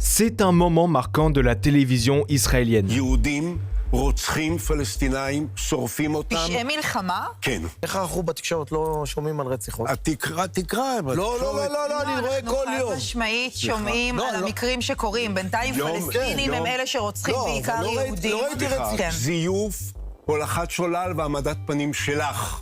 C'est un moment marquant de la télévision israélienne. רוצחים פלסטינאים, שורפים אותם. פשעי מלחמה? כן. איך אנחנו בתקשורת לא שומעים על רציחות? תקרא. לא, אני רואה כל יום. אנחנו משמעית שומעים על המקרים שקורים. בינתיים פלסטינים הם אלה שרוצחים בעיקר יהודים. לא ראיתי רציחות. זיוף, הולכת שולל והעמדת פנים שלך.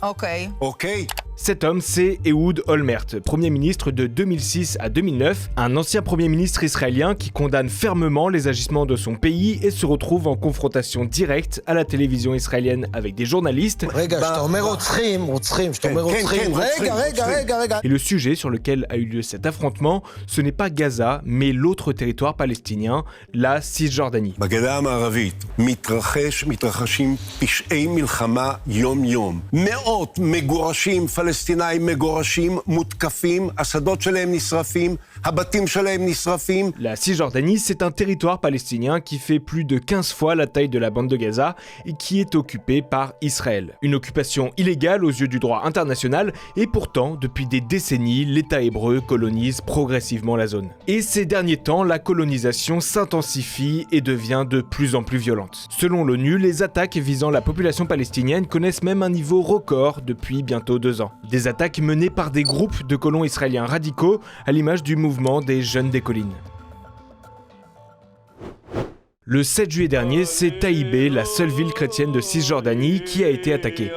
אוקיי. Cet homme, c'est Ehud Olmert, Premier ministre de 2006 à 2009, un ancien Premier ministre israélien qui condamne fermement les agissements de son pays et se retrouve en confrontation directe à la télévision israélienne avec des journalistes. Et le sujet sur lequel a eu lieu cet affrontement, ce n'est pas Gaza, mais l'autre territoire palestinien, la Cisjordanie. בגדה המערבית מתרחשים פשעי מלחמה יום-יום. מאות מגורשים פלסטינאים מגורשים, מותקפים, השדות שלהם נשרפים, הבתים שלהם נשרפים. La Cisjordanie, c'est un territoire palestinien qui fait plus de 15 fois la taille de la bande de Gaza et qui est occupé par Israël. Une occupation illégale aux yeux du droit international et pourtant, depuis des décennies, l'État hébreu colonise progressivement la zone. Et ces derniers temps, la colonisation s'intensifie et devient de plus en plus violente. Selon l'ONU, les attaques visant la population palestinienne connaissent même un niveau record depuis bientôt 2 ans. Des attaques menées par des groupes de colons israéliens radicaux, à l'image du mouvement des Jeunes des Collines. Le 7 juillet dernier, c'est Taïbé, la seule ville chrétienne de Cisjordanie, qui a été attaquée.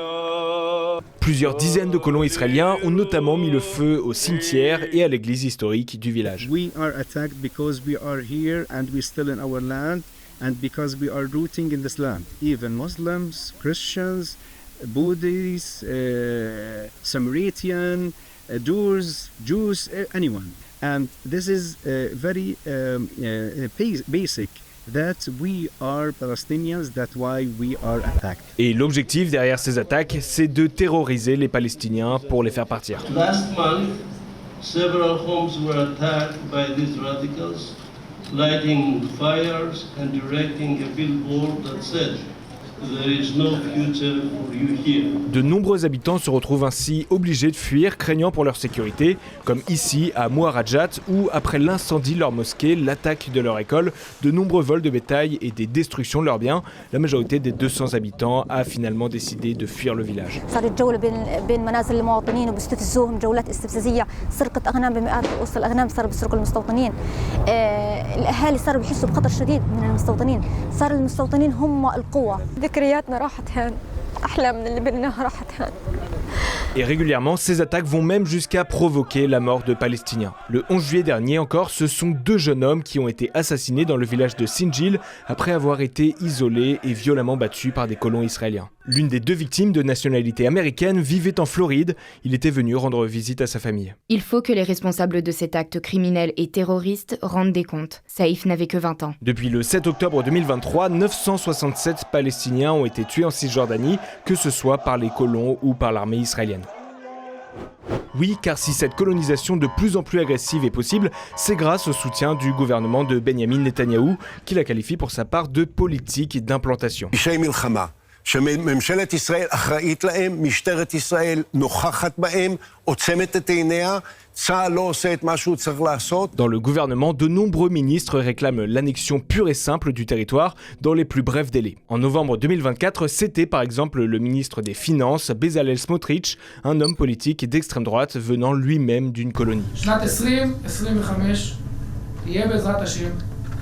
Plusieurs dizaines de colons israéliens ont notamment mis le feu au cimetière et à l'église historique du village. We are attacked because we are here and we're still in our land and because we are rooting in this land. Even Muslims, Christians, Buddhists, Samaritan, Jews, anyone. And this is very basic. That we are Palestinians, that's why we are attacked. Et l'objectif derrière ces attaques, c'est de terroriser les Palestiniens pour les faire partir. Last month, several homes were attacked by these radicals, lighting fires and directing a billboard that said, "There is no future for you here." De nombreux habitants se retrouvent ainsi obligés de fuir, craignant pour leur sécurité, comme ici à Mouarajat, où après l'incendie de leur mosquée, l'attaque de leur école, de nombreux vols de bétail et des destructions de leurs biens, la majorité des 200 habitants a finalement décidé de fuir le village. Et régulièrement, ces attaques vont même jusqu'à provoquer la mort de Palestiniens. Le 11 juillet dernier encore, ce sont 2 jeunes hommes qui ont été assassinés dans le village de Sinjil après avoir été isolés et violemment battus par des colons israéliens. L'une des 2 victimes, de nationalité américaine, vivait en Floride. Il était venu rendre visite à sa famille. Il faut que les responsables de cet acte criminel et terroriste rendent des comptes. Saïf n'avait que 20 ans. Depuis le 7 octobre 2023, 967 Palestiniens ont été tués en Cisjordanie, que ce soit par les colons ou par l'armée israélienne. Oui, car si cette colonisation de plus en plus agressive est possible, c'est grâce au soutien du gouvernement de Benjamin Netanyahou, qui la qualifie pour sa part de politique d'implantation. שממשלת ישראל אחראית להם, משטרת ישראל נוכחת בהם, עוצמת את עיניה, צה"ל לא עושה את מה שהוא צריך לעשות. Dans le gouvernement, de nombreux ministres réclament l'annexion pure et simple du territoire dans les plus brefs délais. En novembre 2024, c'était par exemple le ministre des Finances, Bezalel Smotrich, un homme politique d'extrême droite venant lui-même d'une colonie. שנת 2025 יהיה בעזרת השם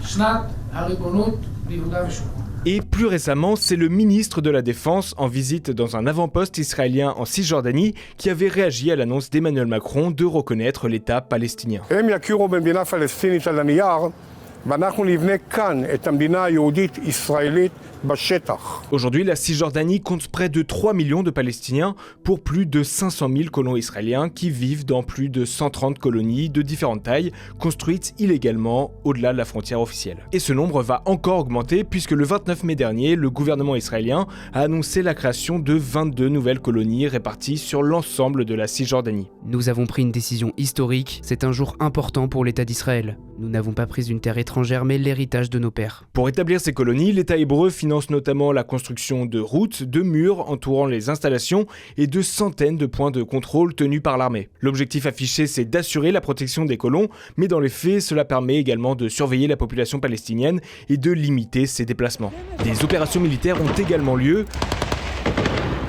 שנת הריבונות ביהודה ושומרון. Et plus récemment, c'est le ministre de la Défense en visite dans un avant-poste israélien en Cisjordanie qui avait réagi à l'annonce d'Emmanuel Macron de reconnaître l'État palestinien. Aujourd'hui, la Cisjordanie compte près de 3 millions de Palestiniens pour plus de 500 000 colons israéliens qui vivent dans plus de 130 colonies de différentes tailles, construites illégalement au-delà de la frontière officielle. Et ce nombre va encore augmenter puisque le 29 mai dernier, le gouvernement israélien a annoncé la création de 22 nouvelles colonies réparties sur l'ensemble de la Cisjordanie. Nous avons pris une décision historique, c'est un jour important pour l'État d'Israël. Nous n'avons pas pris une terre étrangère, mais l'héritage de nos pères. Pour établir ces colonies, l'État hébreu finance notamment la construction de routes, de murs entourant les installations et de centaines de points de contrôle tenus par l'armée. L'objectif affiché, c'est d'assurer la protection des colons, mais dans les faits, cela permet également de surveiller la population palestinienne et de limiter ses déplacements. Des opérations militaires ont également lieu.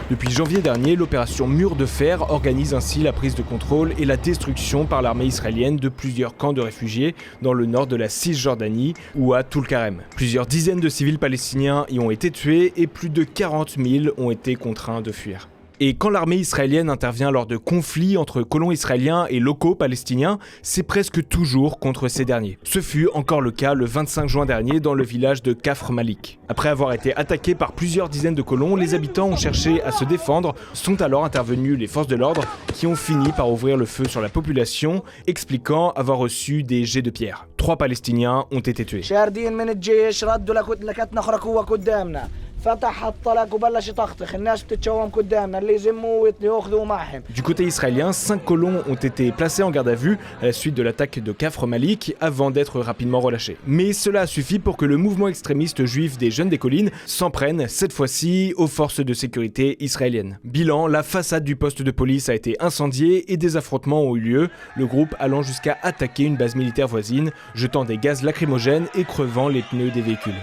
Depuis janvier dernier, l'opération Mur de Fer organise ainsi la prise de contrôle et la destruction par l'armée israélienne de plusieurs camps de réfugiés dans le nord de la Cisjordanie ou à Toul-Karem. Plusieurs dizaines de civils palestiniens y ont été tués et plus de 40 000 ont été contraints de fuir. Et quand l'armée israélienne intervient lors de conflits entre colons israéliens et locaux palestiniens, c'est presque toujours contre ces derniers. Ce fut encore le cas le 25 juin dernier dans le village de Kafr Malik. Après avoir été attaqués par plusieurs dizaines de colons, les habitants ont cherché à se défendre. Sont alors intervenues les forces de l'ordre qui ont fini par ouvrir le feu sur la population, expliquant avoir reçu des jets de pierre. 3 Palestiniens ont été tués. Du côté israélien, 5 colons ont été placés en garde à vue à la suite de l'attaque de Kafr Malik avant d'être rapidement relâchés. Mais cela a suffi pour que le mouvement extrémiste juif des Jeunes des Collines s'en prenne, cette fois-ci, aux forces de sécurité israéliennes. Bilan, la façade du poste de police a été incendiée et des affrontements ont eu lieu, le groupe allant jusqu'à attaquer une base militaire voisine, jetant des gaz lacrymogènes et crevant les pneus des véhicules.